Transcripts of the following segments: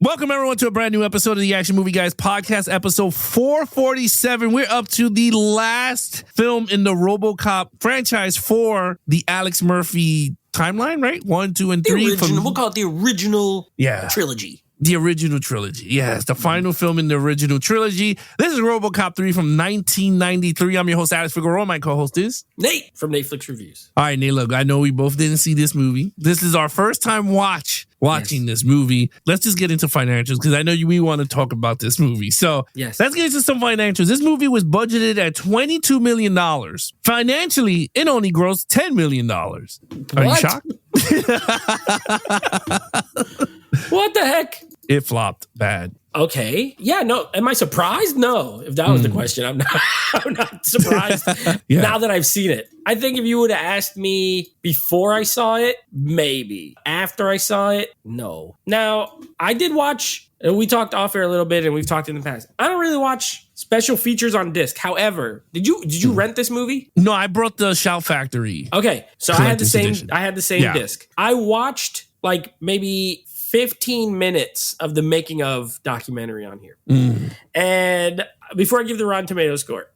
Welcome, everyone, to a brand new episode of the Action Movie Guys podcast, episode 447. We're up to the last film in the RoboCop franchise for the Alex Murphy timeline, right? 1, 2, and 3. We'll call it the original trilogy. The original trilogy. Yes, the final film in the original trilogy. This is RoboCop 3 from 1993. I'm your host, Alex Figueroa. My co-host is Nate from Netflix Reviews. All right, Nate, look, I know we both didn't see this movie. This is our first time watching this movie. Let's just get into financials because I know we want to talk about this movie. So let's get into some financials. This movie was budgeted at $22 million. Financially, it only grossed $10 million. Are you shocked? What the heck? It flopped bad. Okay. Yeah, no. Am I surprised? No. If that was the question, I'm not surprised now that I've seen it. I think if you would have asked me before I saw it, maybe. After I saw it, no. Now, I did watch, and we talked off air a little bit, and we've talked in the past. I don't really watch special features on disc. However, did you rent this movie? No, I brought the Shout Factory. Okay. So I had the same disc. I watched like maybe 15 minutes of the making of documentary on here. And before I give the Rotten Tomatoes score,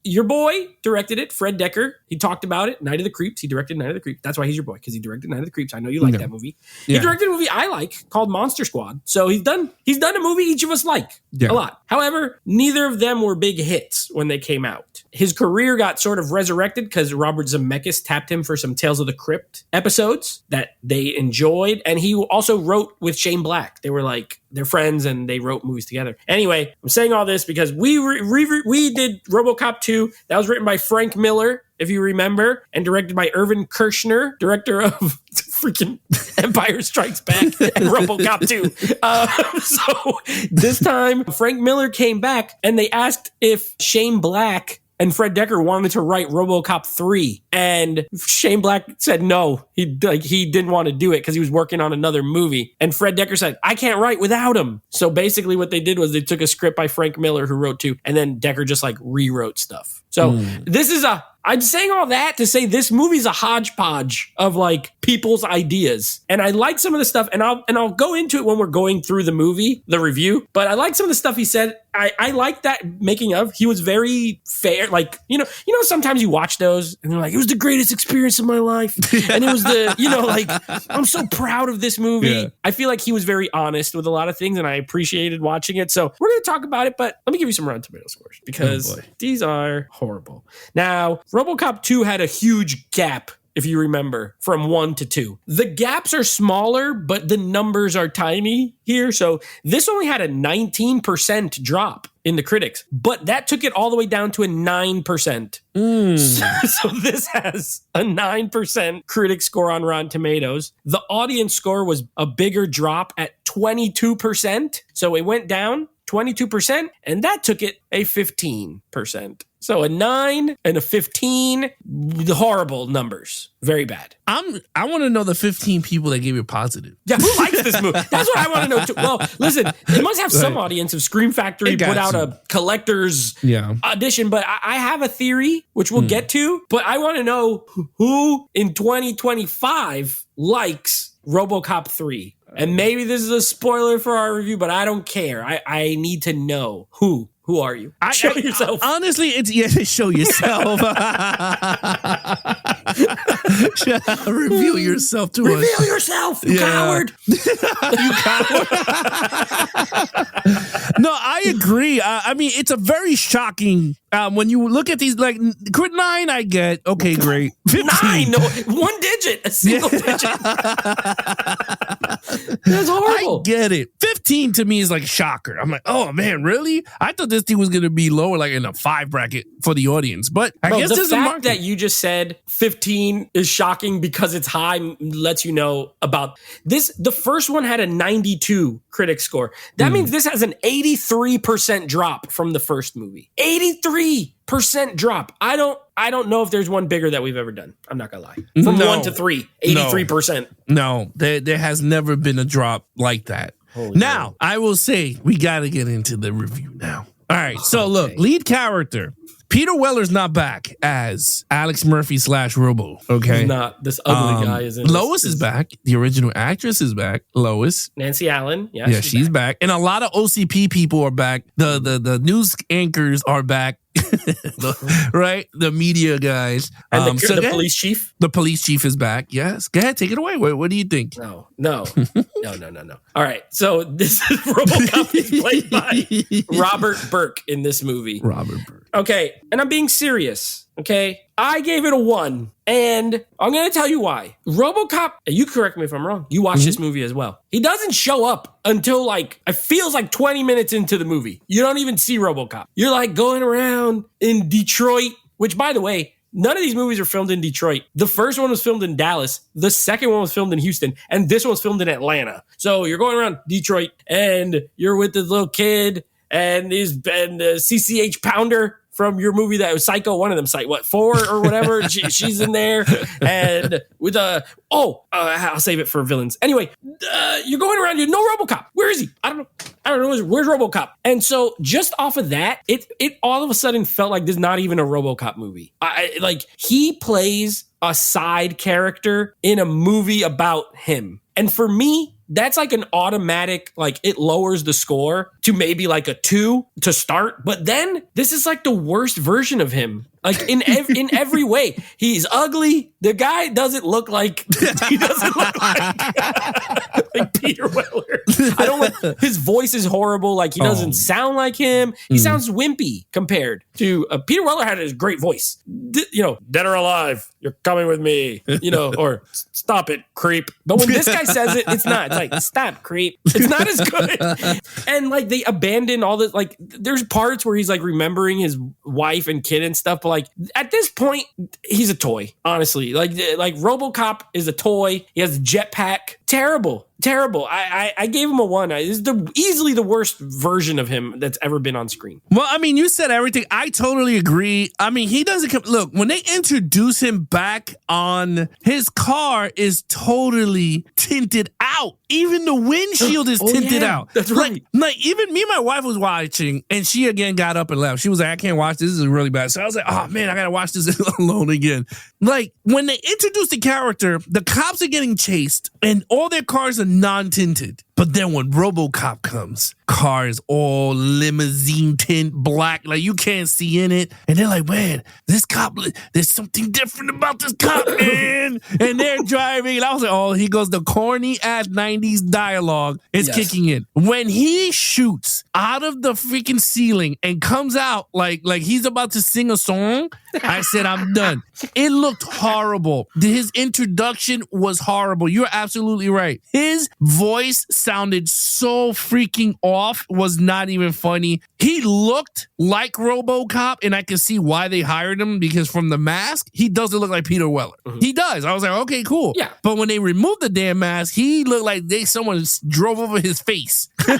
your boy directed it, Fred Decker. He talked about it, Night of the Creeps. He directed Night of the Creeps. That's why he's your boy, because he directed Night of the Creeps. I know you like that movie. He directed a movie I like called Monster Squad. So he's done a movie each of us like a lot. However, neither of them were big hits when they came out. His career got sort of resurrected because Robert Zemeckis tapped him for some Tales of the Crypt episodes that they enjoyed. And he also wrote with Shane Black. They were like, they're friends and they wrote movies together. Anyway, I'm saying all this because we did RoboCop 2. That was written by Frank Miller, if you remember, and directed by Irvin Kershner, director of freaking Empire Strikes Back and RoboCop 2. So this time, Frank Miller came back and they asked if Shane Black and Fred Decker wanted to write RoboCop 3. And Shane Black said no. He didn't want to do it because he was working on another movie. And Fred Decker said, I can't write without him. So basically what they did was they took a script by Frank Miller, who wrote 2, and then Decker just like rewrote stuff. So this is I'm saying all that to say this movie's a hodgepodge of like people's ideas. And I like some of the stuff, and I'll go into it when we're going through the movie, the review. But I like some of the stuff he said. I like that making of. He was very fair. Like, you know, sometimes you watch those and they're like, it was the greatest experience of my life. And it was like, I'm so proud of this movie. Yeah. I feel like he was very honest with a lot of things and I appreciated watching it. So we're going to talk about it, but let me give you some Rotten Tomatoes scores because these are horrible. Now, RoboCop 2 had a huge gap, if you remember, from 1 to 2. The gaps are smaller, but the numbers are tiny here. So this only had a 19% drop in the critics, but that took it all the way down to a 9%. So this has a 9% critic score on Rotten Tomatoes. The audience score was a bigger drop at 22%. So it went down 22%, and that took it a 15%. So a 9 and a 15, horrible numbers. Very bad. I want to know the 15 people that gave it positive. Yeah, who likes this movie? That's what I want to know too. Well, listen, it must have some audience. If Scream Factory put out a collector's edition, but I have a theory, which we'll get to, but I want to know who in 2025 likes RoboCop 3. And maybe this is a spoiler for our review, but I don't care. I need to know who. Who are you? Show yourself. Honestly, show yourself. Reveal yourself to us. Reveal yourself, you coward. You coward. No, I agree. I mean, it's a very shocking. When you look at these, like, 9, I get. Okay, great. 15. 9, no, 1 digit, a single digit. That's horrible. I get it. 15 to me is like a shocker. I'm like, oh man, really? I thought this thing was going to be lower, like in a 5 bracket for the audience. But I guess the fact that you just said 15 is shocking because it's high lets you know about this. The first one had a 92 critic score. That means this has an 83% drop from the first movie. 83% drop. I don't know if there's one bigger that we've ever done. I'm not gonna lie. From 1 to 3, 83%. No, there has never been a drop like that. Now, I will say we got to get into the review now. All right. So look, lead character Peter Weller's not back as Alex Murphy / Robo. Okay. He's not. This ugly guy is in Lois is back. The original actress is back. Lois. Nancy Allen. Yeah, she's back. And a lot of OCP people are back. The news anchors are back. Right? The media guys. And the police chief? The police chief is back. Yes. Go ahead, take it away. What do you think? No. All right. So this is RoboCop is played by Robert Burke in this movie. Robert Burke. Okay. And I'm being serious. Okay. I gave it a 1. And I'm going to tell you why. RoboCop, you correct me if I'm wrong. You watched this movie as well. He doesn't show up until it feels like 20 minutes into the movie. You don't even see RoboCop. You're like going around in Detroit, which by the way, none of these movies are filmed in Detroit. The first one was filmed in Dallas. The second one was filmed in Houston. And this one was filmed in Atlanta. So you're going around Detroit and you're with this little kid and CCH Pounder from your movie that was Psycho, one of them, 4 or whatever. She's in there, and with I'll save it for villains. Anyway, you're going around. You know RoboCop. Where is he? I don't know. Where's RoboCop? And so just off of that, it all of a sudden felt like this is not even a RoboCop movie. He plays a side character in a movie about him, and for me, that's like an automatic, it lowers the score to maybe a 2 to start. But then this is the worst version of him. In every way. He's ugly. The guy doesn't look like Peter Weller. His voice is horrible. He doesn't sound like him. He sounds wimpy compared to Peter Weller had a great voice. Dead or alive, you're coming with me, or stop it, creep. But when this guy says it, it's not. It's stop, creep. It's not as good. And they abandon all this. There's parts where he's remembering his wife and kid and stuff, but at this point, he's a toy, honestly. RoboCop is a toy. He has a jetpack. Terrible. I gave him a 1. This is easily the worst version of him that's ever been on screen. Well, you said everything. I totally agree. He doesn't come. Look, when they introduce him back on, his car is totally tinted out. Even the windshield is tinted out. That's right. Even me and my wife was watching, and she again got up and left. She was like, I can't watch this. This is really bad. So I was like, oh man, I gotta watch this alone again. When they introduce the character, the cops are getting chased, and all their cars are non-tinted. But then when RoboCop comes, car is all limousine tint black, you can't see in it. And they're like, man, this cop, there's something different about this cop, man. And they're driving. And I was like, oh, he goes, the corny ass 90s dialogue is kicking in. When he shoots out of the freaking ceiling and comes out like he's about to sing a song, I said, I'm done. It looked horrible. His introduction was horrible. You're absolutely right. His voice sounded so freaking off, was not even funny. He looked like RoboCop, and I can see why they hired him, because from the mask, he doesn't look like Peter Weller. Mm-hmm. He does. I was like, okay, cool. Yeah. But when they removed the damn mask, he looked like someone drove over his face. He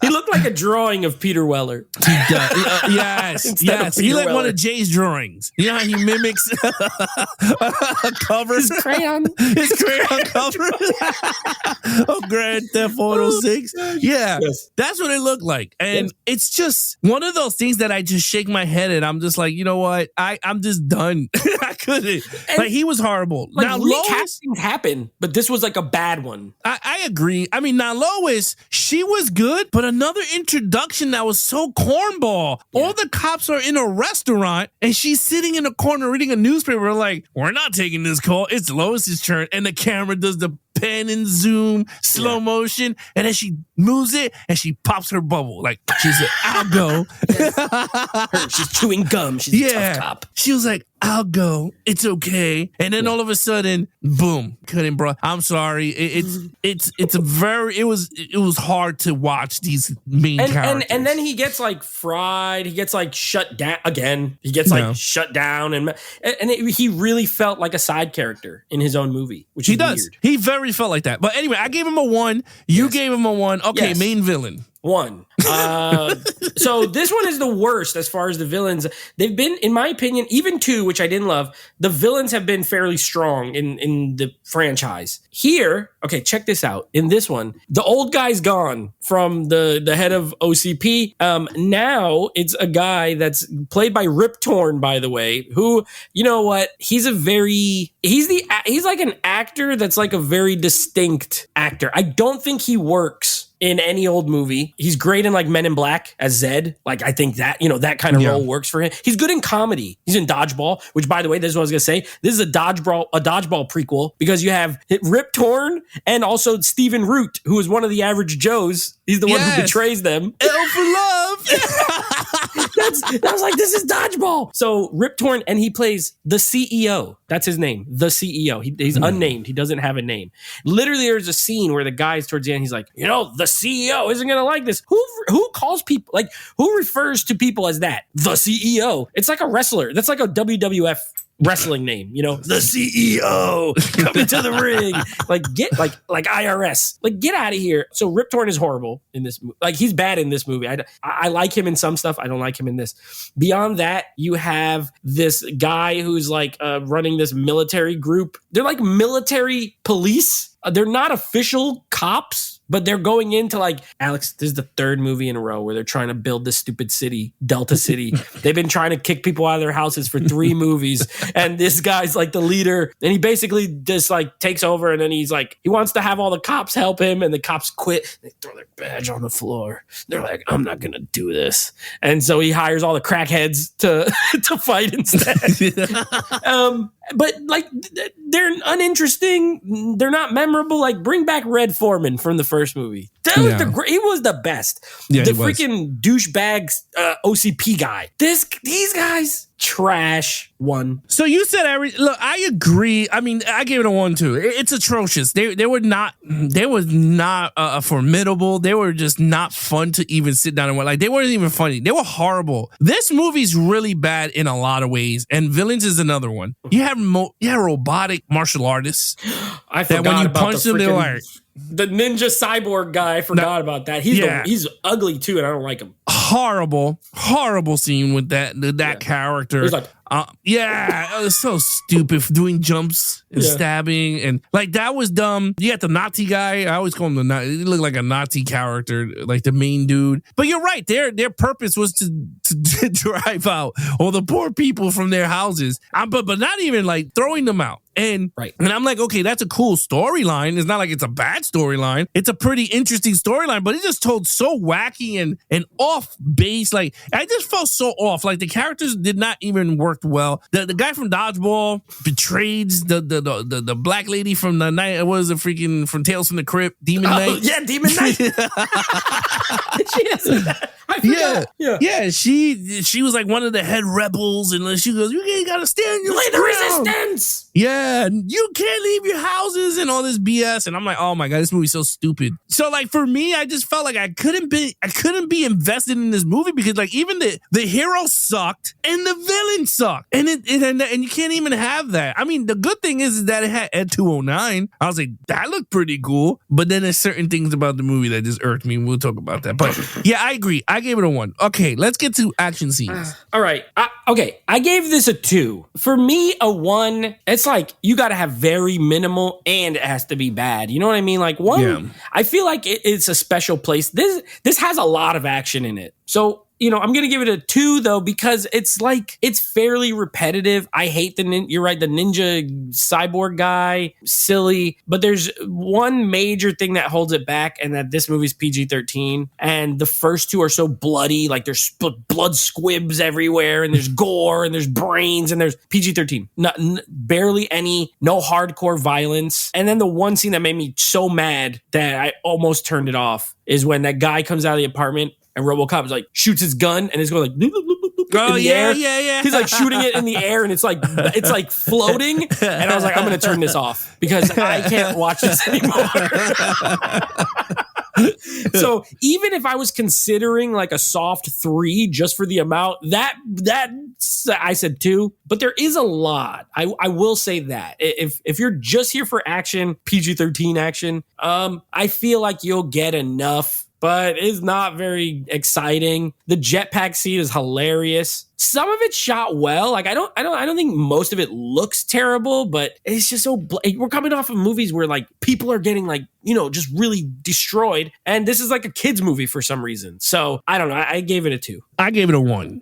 looked like a drawing of Peter Weller. He does. Yes. He like one of Jay's drawings. You know how he mimics a cover? His crayon cover. Oh, Grand Theft Auto 6. Yeah. Yes. That's what it looked like. And it's just one of those things that I just shake my head at. I'm just like, you know what? I'm just done. I couldn't. And he was horrible. Now, recastings happen, but this was a bad one. I agree. Now, Lois, she was good, but another introduction that was so cornball. Yeah. All the cops are in a restaurant, and she's sitting in a corner reading a newspaper. We're like, we're not taking this call. It's Lois's turn. And the camera does the pan and zoom, slow motion, and then she moves it, and she pops her bubble. She's like, I'll go. She's chewing gum. She's a tough cop. She was like, I'll go. It's okay. And then all of a sudden, boom. Couldn't, bro. I'm sorry. It was hard to watch these main characters. And then he gets fried. He gets shut down again. He gets shut down, and he really felt like a side character in his own movie, which he does. Weird. He very felt like that. But anyway, I gave him a 1. You gave him a 1. Okay, main villain. One. So this one is the worst as far as the villains. They've been, in my opinion, even 2, which I didn't love, the villains have been fairly strong in the franchise. Here, okay, check this out. In this one, the old guy's gone from the head of OCP. Now it's a guy that's played by Rip Torn, by the way, who, you know what? He's like an actor that's like a very distinct actor. I don't think he works in any old movie. He's great in like Men in Black as Zed. Like, I think that, that kind of role works for him. He's good in comedy. He's in Dodgeball, which, by the way, this is what I was going to say. This is a Dodgeball prequel because you have Rip Torn and also Stephen Root, who is one of the average Joes. He's the one who betrays them. L for love. I was like, this is Dodgeball. So Rip Torn, and he plays the CEO. That's his name, the CEO. He's unnamed. He doesn't have a name. Literally, there's a scene where the guy's towards the end, he's like, the CEO isn't going to like this. Who calls people, like, who refers to people as that? The CEO. It's like a wrestler. That's like a WWF wrestling name, the CEO coming to the ring. Like, get like IRS. Like, get out of here. So Rip Torn is horrible in this movie. Like, he's bad in this movie. I like him in some stuff. I don't like him in this. Beyond that, you have this guy who's like running this military group. They're like military police. They're not official cops, but they're going into like, Alex, this is the 3rd movie in a row where they're trying to build this stupid city, Delta City. They've been trying to kick people out of their houses for 3 movies. And this guy's like the leader. And he basically just like takes over. And then he's like, he wants to have all the cops help him. And the cops quit. They throw their badge on the floor. They're like, I'm not going to do this. And so he hires all the crackheads to fight instead. But like, they're uninteresting. They're not memorable. Like, bring back Red Foreman from the first movie. He was the best. Yeah, the freaking douchebag OCP guy. These guys, trash. 1. So you said look, I agree. I mean, I gave it a 1 too. It's atrocious. They were not formidable. They were just not fun to even sit down and watch. Like, they weren't even funny. They were horrible. This movie's really bad in a lot of ways, and Villains is another one. You have robotic martial artists. I forgot that when you punch them, they're like, the ninja cyborg guy. I forgot about that. He's ugly too, and I don't like him. Horrible scene with that character. He's like, it was so stupid, doing jumps and stabbing, and like, that was dumb. You got the Nazi guy. I always call him the Nazi. He looked like a Nazi character, like the main dude. But you're right. Their purpose was to drive out all the poor people from their houses, but not even like throwing them out. And I'm like, okay, that's a cool storyline. It's not like it's a bad storyline. It's a pretty interesting storyline, but it just told so wacky and off base. Like, I just felt so off. Like, the characters did not even work well. The guy from Dodgeball betrayed the black lady from the night. What was it, freaking from Tales from the Crypt? Demon Knight. Yeah, Demon Knight. She is that. I forgot. Yeah. She was like one of the head rebels, and she goes, "You gotta stand your ground. The resistance." Yeah, you can't leave your houses and all this BS. And I'm like, oh my God, this movie's so stupid. So like, for me, I just felt like I couldn't be invested in this movie because like, even the hero sucked and the villain sucked. And you can't even have that. I mean, the good thing is that it had Ed 209. I was like, that looked pretty cool. But then there's certain things about the movie that just irked me. We'll talk about that. But yeah, I agree. I gave it a 1. Okay, let's get to action scenes. All right. I gave this a 2. For me, a 1, it's like, you got to have very minimal and it has to be bad. You know what I mean? Like, 1, I feel like it's a special place. This has a lot of action in it. So, I'm going to give it a 2 though, because it's like, it's fairly repetitive. I hate you're right, the ninja cyborg guy, silly, but there's one major thing that holds it back, and that this movie's PG-13, and the first 2 are so bloody, like there's blood squibs everywhere, and there's gore, and there's brains, and there's PG-13. Barely any, no hardcore violence. And then the one scene that made me so mad that I almost turned it off is when that guy comes out of the apartment and RoboCop is like, shoots his gun, and it's going like, bloop, bloop, bloop, bloop, in the air. Yeah. He's like shooting it in the air, and it's like floating. And I was like, I'm going to turn this off because I can't watch this anymore. So even if I was considering like a soft 3 just for the amount, that I said 2, but there is a lot. I will say that if you're just here for action, PG-13 action, I feel like you'll get enough but it's not very exciting. The jetpack scene is hilarious. Some of it's shot well. Like I don't think most of it looks terrible, but it's just so we're coming off of movies where like people are getting like, just really destroyed, and this is like a kids movie for some reason. So I don't know. I gave it a 2. I gave it a 1.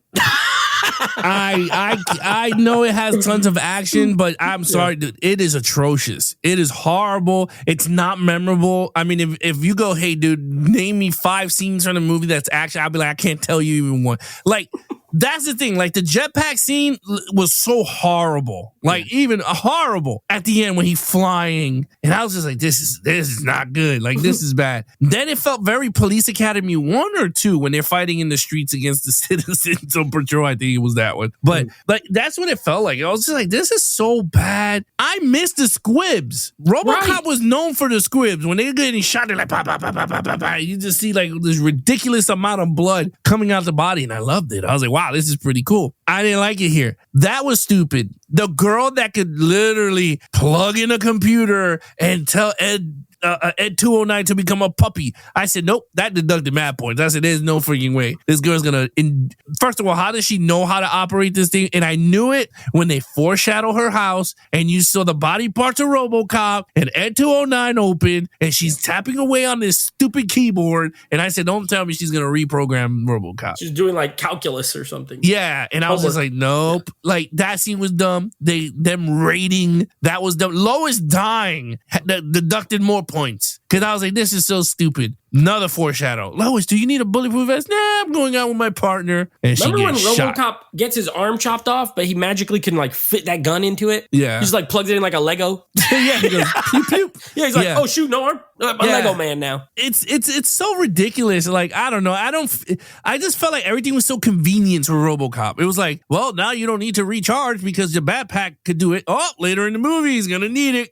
I know it has tons of action, but I'm sorry, dude. It is atrocious. It is horrible. It's not memorable. I mean, if you go, hey, dude, name me 5 scenes from the movie that's action, I'll be like, I can't tell you even one. Like, that's the thing. Like, the jetpack scene was so horrible. Like, even horrible at the end when he's flying. And I was just like, this is not good. Like, this is bad. Then it felt very Police Academy 1 or 2 when they're fighting in the streets against the citizens on patrol. I think it was that one. But like, that's what it felt like. I was just like, this is so bad. I miss the squibs. RoboCop was known for the squibs. When they're getting shot, they're like, bah, bah, bah, bah, bah, bah, bah. You just see like this ridiculous amount of blood coming out the body. And I loved it. I was like, wow, this is pretty cool. I didn't like it here. That was stupid. The girl that could literally plug in a computer and tell Ed 209 to become a puppy. I said, nope, that deducted mad points. I said, there's no freaking way. This girl's gonna, first of all, how does she know how to operate this thing? And I knew it when they foreshadow her house and you saw the body parts of RoboCop and Ed 209 open and she's tapping away on this stupid keyboard. And I said, don't tell me she's gonna reprogram RoboCop. She's doing like calculus or something. Yeah. And I was just like, nope. Yeah. Like, that scene was dumb. Them raiding, that was dumb. Lois dying deducted more points because I was like, this is so stupid. Another foreshadow. Lois, do you need a bulletproof vest? Nah, I'm going out with my partner. And remember she when gets RoboCop shot. Gets his arm chopped off, but he magically can like fit that gun into it? Yeah. He just like plugs it in like a Lego. Yeah, he goes, pew, pew. Yeah, he's like, oh shoot, no arm. I'm a Lego man now. It's so ridiculous. Like, I don't know. I just felt like everything was so convenient for RoboCop. It was like, well, now you don't need to recharge because your backpack could do it. Oh, later in the movie, he's going to need it.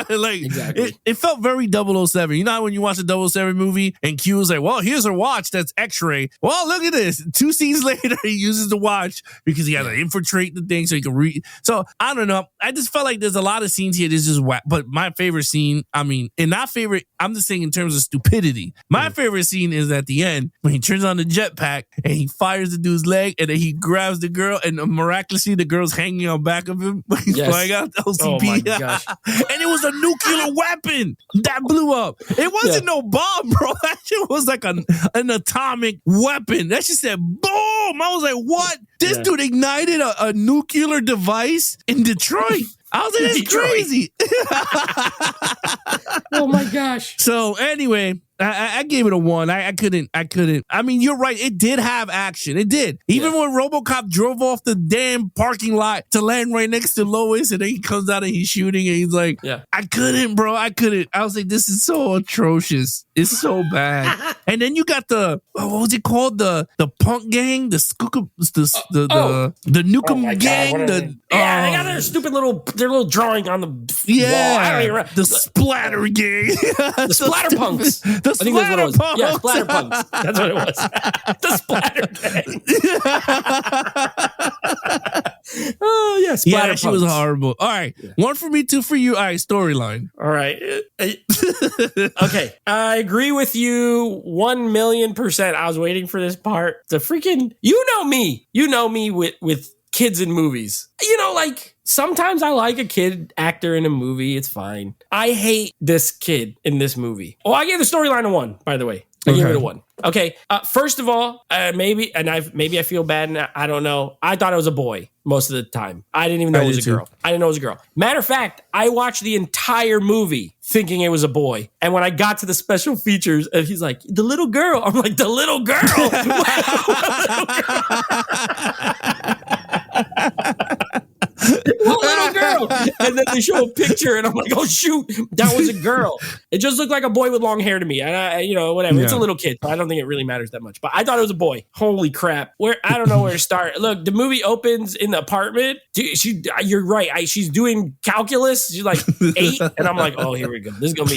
Like, exactly. It felt very 007. You know how when you watch a 007 movie and Q was like, well, here's her watch that's X-ray. Well, look at this. 2 scenes later, he uses the watch because he has to infiltrate the thing so he can read. So, I don't know. I just felt like there's a lot of scenes here that's just whack. But my favorite scene, I mean, and not favorite, I'm just saying in terms of stupidity. My favorite scene is at the end when he turns on the jetpack and he fires the dude's leg and then he grabs the girl and miraculously the girl's hanging on back of him. He's flying out the OCP. Oh my gosh. And it was a nuclear weapon that blew up. It wasn't no bomb, bro. That shit was like an atomic weapon. That shit said boom. I was like, what? This dude ignited a nuclear device in Detroit. I was like, that's crazy. Oh my gosh. So anyway, I gave it a 1. I couldn't. I mean, you're right. It did have action. It did. Even when RoboCop drove off the damn parking lot to land right next to Lois and then he comes out and he's shooting and he's like, I couldn't, bro. I couldn't. I was like, this is so atrocious. It's so bad. And then you got the, what was it called? The punk gang, the Nukem gang. They got their stupid little drawing on the wall. I don't even remember. The splatter gang. The splatter punks. The splatter punks. Yeah, splatter punks. That's what it was. The splatter gang. Oh, yeah, splatter punks. She was horrible. All right. 1 for me, 2 for you. All right, storyline. All right. Okay. I agree with you 1,000,000%. I was waiting for this part. The freaking, you know me with kids in movies. You know, like, sometimes I like a kid actor in a movie. It's fine. I hate this kid in this movie. Oh, I gave the storyline a 1, by the way. I gave it a 1. Okay. First of all, maybe I feel bad. And I don't know. I thought it was a boy most of the time. I didn't even know it was a girl. I didn't know it was a girl. Matter of fact, I watched the entire movie thinking it was a boy. And when I got to the special features, and he's like, the little girl. I'm like, the little girl. What little girl? And then they show a picture and I'm like, oh shoot, that was a girl. It just looked like a boy with long hair to me. And whatever. It's a little kid, so I don't think it really matters that much. But I thought it was a boy. Holy crap. I don't know where to start. Look, the movie opens in the apartment. You're right. She's doing calculus. She's like 8. And I'm like, oh, here we go. This is gonna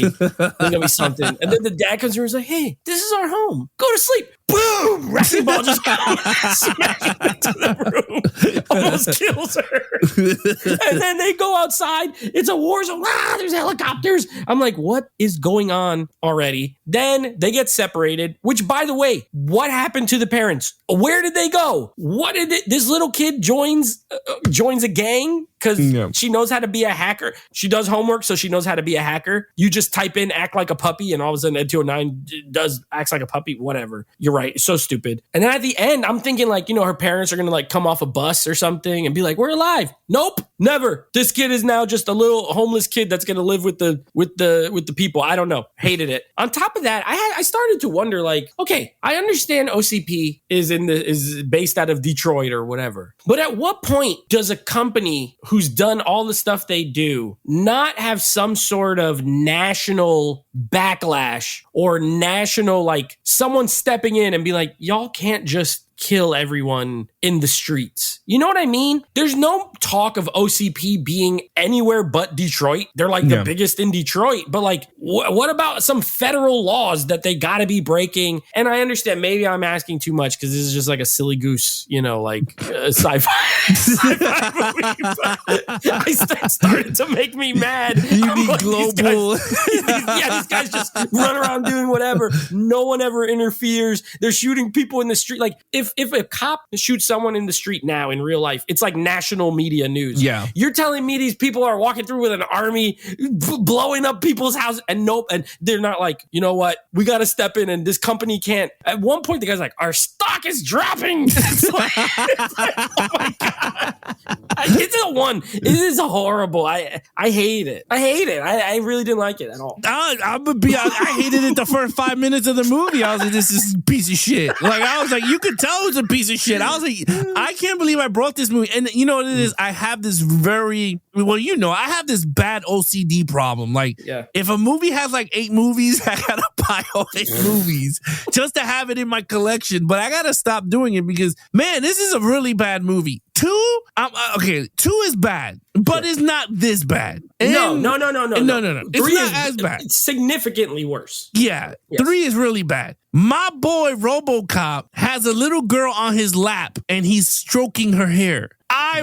be something. And then the dad comes over and is like, hey, this is our home. Go to sleep. boom, wrecking ball just smashing into the room, almost kills her. And then they go outside. It's a war zone. There's helicopters. I'm like, what is going on already? Then they get separated, which, by the way, what happened to the parents? Where did they go? What did this little kid joins a gang? Because she knows how to be a hacker. She does homework, so she knows how to be a hacker. You just type in act like a puppy, and all of a sudden Ed 209 acts like a puppy. Whatever. You're right. It's so stupid. And then at the end, I'm thinking like, her parents are going to like come off a bus or something and be like, we're alive. Nope. Never. This kid is now just a little homeless kid that's going to live with the people. I don't know. Hated it. On top of that, I started to wonder like, okay, I understand OCP is based out of Detroit or whatever. But at what point does a company who's done all the stuff they do not have some sort of national backlash or national, like someone stepping in and be like, y'all can't just kill everyone in the streets. You know what I mean? There's no talk of OCP being anywhere but Detroit. They're like the biggest in Detroit. But like, what about some federal laws that they got to be breaking? And I understand maybe I'm asking too much because this is just like a silly goose, sci-fi movie. But it started to make me mad. You need like, global. These guys just run around doing whatever. No one ever interferes. They're shooting people in the street. Like if a cop shoots someone in the street now in real life, it's like national media news. Yeah. You're telling me these people are walking through with an army blowing up people's houses and they're not like, you know what? We got to step in and this company can't. At one point, the guy's like, our stock is dropping. It's like, oh my God. It is horrible. I hate it. I really didn't like it at all. I hated it the first 5 minutes of the movie. I was like, this is a piece of shit. Like, I was like, you could tell it was a piece of shit. I was like, I can't believe I brought this movie. And you know what it is? I have this I have this bad OCD problem. Like, if a movie has like 8 movies, I gotta buy all 8 movies just to have it in my collection. But I gotta stop doing it because, man, this is a really bad movie. 2, 2 is bad, but it's not this bad. And no. It's not as bad. It's significantly worse. Yeah. Yes. 3 is really bad. My boy RoboCop has a little girl on his lap and he's stroking her hair. I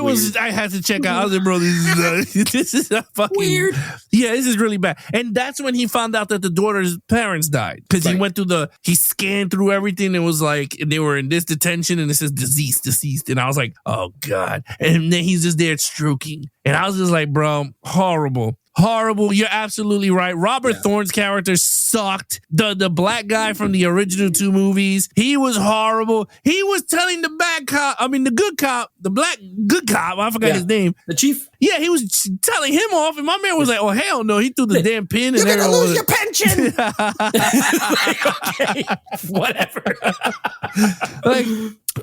had to check out. I was like, bro, this is a fucking weird. Yeah, this is really bad. And that's when he found out that the daughter's parents died. Because he went through he scanned through everything and was like, they were in this detention and it says deceased. And I was like, oh God. And then he's just there stroking. And I was just like, bro, horrible. You're absolutely right. Robert Thorne's character sucked. The black guy from the original 2 movies, he was horrible. He was telling the good cop, the black good cop, I forgot his name. The chief? Yeah, he was telling him off, and my man was like, oh, hell no. He threw the damn pin. You're going to lose your pension. Okay, whatever. Like,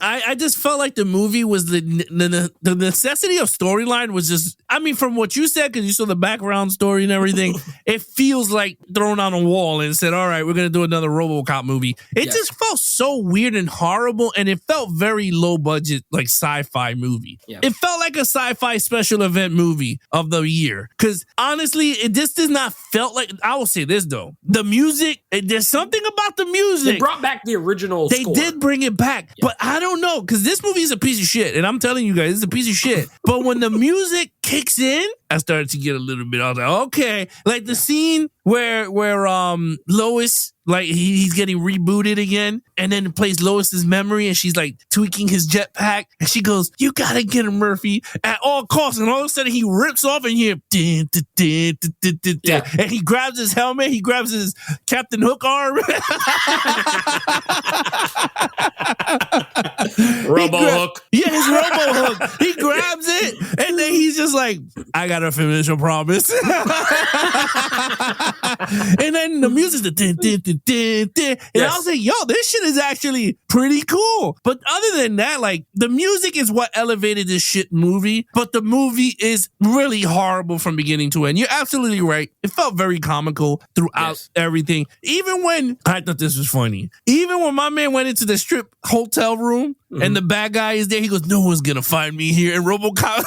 I just felt like the movie was the necessity of storyline was just, from what you said, because you saw the background story and everything, it feels like thrown on a wall and said, all right, we're going to do another RoboCop movie. It just felt so weird and horrible, and it felt very low budget, like sci-fi movie. Yeah. It felt like a sci-fi special event movie of the year. Because honestly, it just does not felt like, I will say this though, the music, there's something about the music. They brought back the original score. They did bring it back, but I don't know, because this movie is a piece of shit, and I'm telling you guys, it's a piece of shit. But when the music kicks in, I started to get a little bit, I was like, okay. Like the scene where Lois, like he's getting rebooted again, and then it plays Lois's memory, and she's like tweaking his jetpack, and she goes, you gotta get him, Murphy, at all costs. And all of a sudden he rips off and you hear and he grabs his helmet, he grabs his Captain Hook arm. Robo-Hook. His Robo-Hook. He grabs it, and then he's just like, I gotta finish a promise. And then the music's and I was like, yo, this shit is actually pretty cool. But other than that, like, the music is what elevated this shit movie, but the movie is really horrible from beginning to end. You're absolutely right. It felt very comical throughout everything. Even when, I thought this was funny, even when my man went into the strip hotel room and the bad guy is there. He goes, "No one's gonna find me here." And RoboCop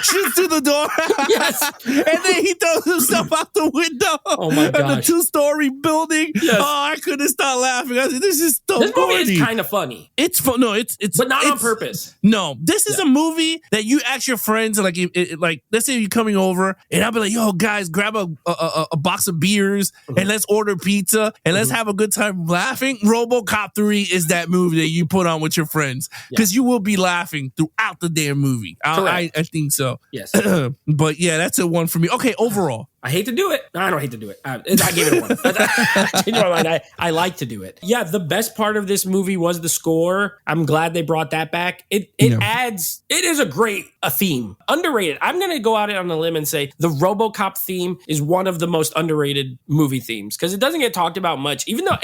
shoots through the door. Yes, and then he throws himself out the window. Oh my gosh! The 2-story building. Yes. Oh, I couldn't stop laughing. I said, "This is so This movie is kind of funny. It's fun. No, it's but not on purpose. No, this is a movie that you ask your friends, like, like, let's say you're coming over, and I'll be like, "Yo, guys, grab a box of beers and let's order pizza and let's have a good time laughing." RoboCop 3 is that movie that you put on with your friends because you will be laughing throughout the damn movie. I think so. Yes, but yeah, that's a 1 for me. Okay, overall. I hate to do it. I don't hate to do it. I gave it a 1. I changed my mind. I like to do it. Yeah, the best part of this movie was the score. I'm glad they brought that back. It adds, it is a great theme. Underrated. I'm going to go out on a limb and say the RoboCop theme is one of the most underrated movie themes because it doesn't get talked about much. Even though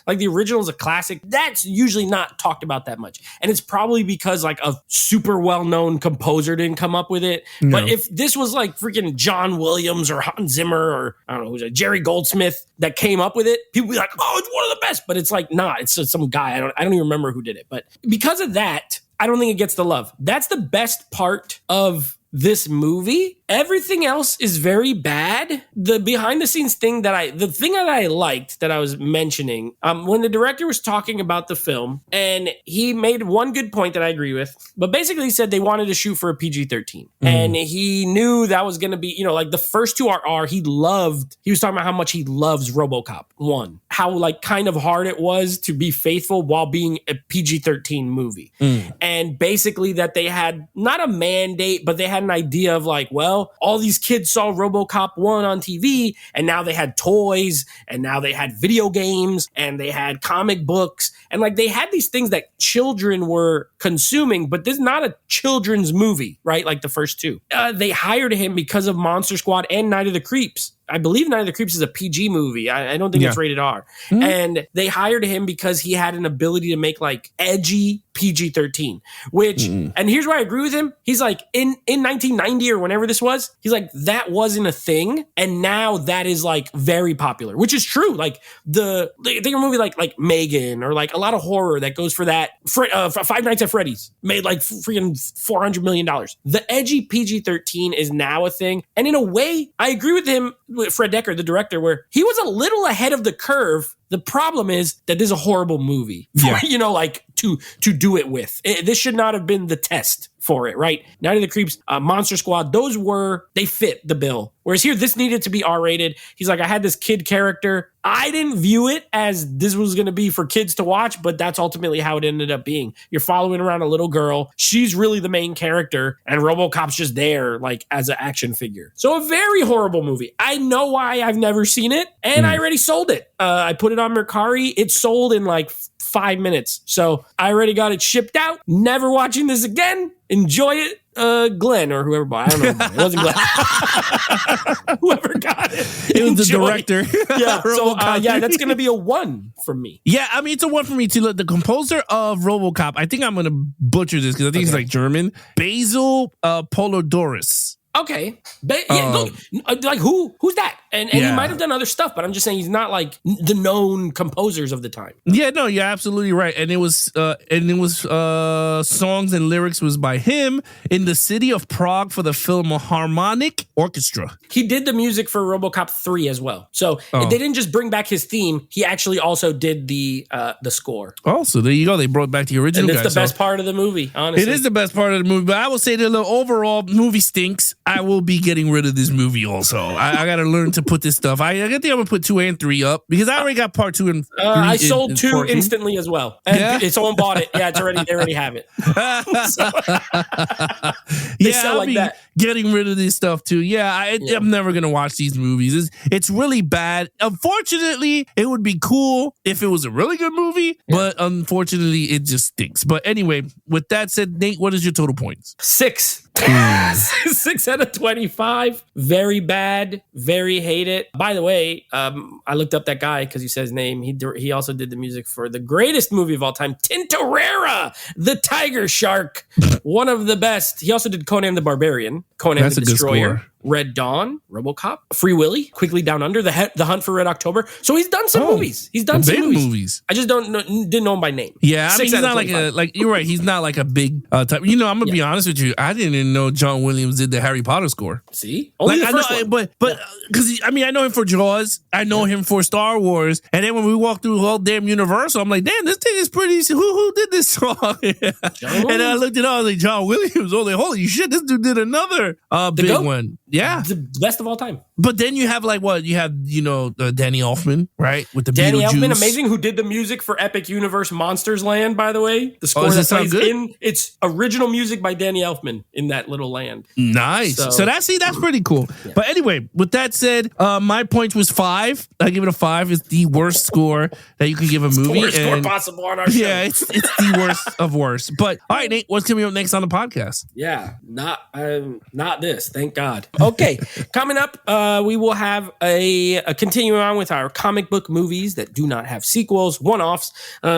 the original is a classic, that's usually not talked about that much. And it's probably because like a super well-known composer didn't come up with it. No. But if this was like freaking John Williams or Hans Zimmer or I don't know who's Jerry Goldsmith that came up with it, people be like, "Oh, it's one of the best," but it's like not. It's just some guy. I don't even remember who did it, but because of that, I don't think it gets the love. That's the best part of this movie. Everything else is very bad. The behind the scenes thing that I liked that I was mentioning, when the director was talking about the film, and he made one good point that I agree with, but basically he said they wanted to shoot for a PG-13. And he knew that was going to be, like the first 2 are R. He was talking about how much he loves RoboCop 1, how like kind of hard it was to be faithful while being a PG-13 movie. And basically that they had not a mandate, but they had an idea of like, well, all these kids saw RoboCop 1 on TV, and now they had toys, and now they had video games, and they had comic books, and like they had these things that children were consuming, but this is not a children's movie, right? Like the first 2. They hired him because of Monster Squad and Night of the Creeps. I believe Night of the Creeps is a PG movie. I don't think it's rated R. And they hired him because he had an ability to make like edgy PG-13, which, and here's where I agree with him. He's like, in 1990 or whenever this was, he's like, that wasn't a thing. And now that is like very popular, which is true. Like think of a movie like Megan or like a lot of horror that goes for that. Five Nights at Freddy's made like freaking $400 million. The edgy PG-13 is now a thing. And in a way, I agree with him, with Fred Decker, the director, where he was a little ahead of the curve. The problem is that this is a horrible movie for, to do it with. This should not have been the test for it, right? Night of the Creeps, Monster Squad, they fit the bill. Whereas here, this needed to be R-rated. He's like, I had this kid character. I didn't view it as this was going to be for kids to watch, but that's ultimately how it ended up being. You're following around a little girl. She's really the main character, and RoboCop's just there, like, as an action figure. So a very horrible movie. I know why I've never seen it, and I already sold it. I put it on Mercari. It sold in like 5 minutes. So I already got it shipped out. Never watching this again. Enjoy it. Glenn or whoever bought it. I don't know. It wasn't Glenn. Whoever got it. It was the director. Yeah. So that's going to be a 1 from me. Yeah, I mean, it's a 1 for me too. The composer of RoboCop, I think I'm going to butcher this because I think he's like German. Basil Polidorus. Okay. Like who's that? And he might have done other stuff, but I'm just saying he's not like the known composers of the time. Yeah, no, you're absolutely right. And it was songs and lyrics was by him in the city of Prague for the Philharmonic Orchestra. He did the music for RoboCop 3 as well. So they didn't just bring back his theme, he actually also did the score. Oh, so there you go. They brought back the original and it's the best part of the movie, honestly. It is the best part of the movie, but I will say the overall movie stinks. I will be getting rid of this movie also. I got to learn to put this stuff. I think I'm going to put 2 and 3 up because I already got part 2 and 3. I sold 2 instantly as well. And someone bought it. Yeah, they already have it. I'll be getting rid of this stuff too. I'm never going to watch these movies. It's really bad. Unfortunately, it would be cool if it was a really good movie, but unfortunately, it just stinks. But anyway, with that said, Nate, what is your total points? 6. 6 out of 25. Very bad. Very hate it. By the way, I looked up that guy because you said his name. He also did the music for the greatest movie of all time, Tintorera, the Tiger Shark. One of the best. He also did Conan the Barbarian, Conan the Destroyer. Red Dawn, RoboCop, Free Willy, Quickly Down Under, The Hunt for Red October. So he's done some movies. He's done some movies. I just didn't know him by name. Yeah, I mean, he's not like you're right. He's not like a big type. I'm gonna be honest with you. I didn't even know John Williams did the Harry Potter score. See, only the first one. But because I know him for Jaws. I know him for Star Wars. And then when we walked through the whole damn Universal, I'm like, damn, this thing is pretty. Who did this song? And I looked it up. I was like, John Williams. Oh, holy shit, this dude did another big one. Yeah, the best of all time. But then you have Danny Elfman, right? With the Danny Beetlejuice. Elfman, amazing, who did the music for Epic Universe Monsters Land, by the way. The score that plays in it's original music by Danny Elfman in that little land. Nice. So that's pretty cool. Yeah. But anyway, with that said, my point was 5. I give it a 5. It's the worst score that you can give a movie. The worst score possible on our show. Yeah, it's the worst of worst. But all right, Nate, what's coming up next on the podcast? Yeah, not this, thank God. Okay, coming up, we will have a continuing on with our comic book movies that do not have sequels, one-offs.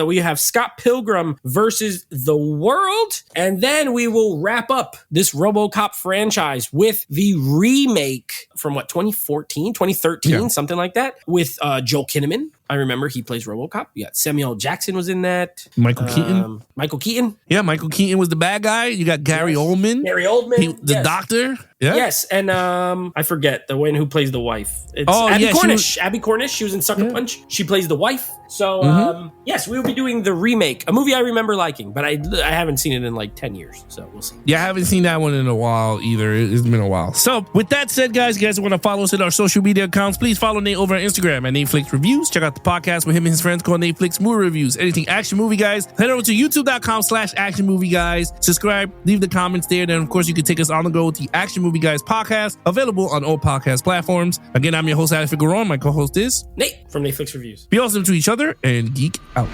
We have Scott Pilgrim versus the World, and then we will wrap up this RoboCop franchise with the remake from 2013, something like that, with Joel Kinnaman. I remember he plays RoboCop. You got Samuel Jackson was in that. Michael Keaton. Yeah, Michael Keaton was the bad guy. You got Gary Oldman. The doctor. Yeah. Yes, and I forget the one who plays the wife. It's Abby Cornish. Abby Cornish. She was in Sucker Punch. She plays the wife. So yes, we will be doing the remake, a movie I remember liking, but I haven't seen it in like 10 years. So we'll see. Yeah, I haven't seen that one in a while either. It's been a while. So with that said, guys, you guys want to follow us at our social media accounts? Please follow Nate over on Instagram at Netflix Reviews. Check out the podcast with him and his friends called Netflix Movie Reviews. Anything action movie guys, head over to youtube.com/action movie guys. Subscribe, leave the comments there. Then of course you can take us on the go with the Action Movie Guys podcast, available on all podcast platforms. Again, I'm your host, Alex Figueroa. My co-host is Nate from Netflix Reviews. Be awesome to each other and geek out.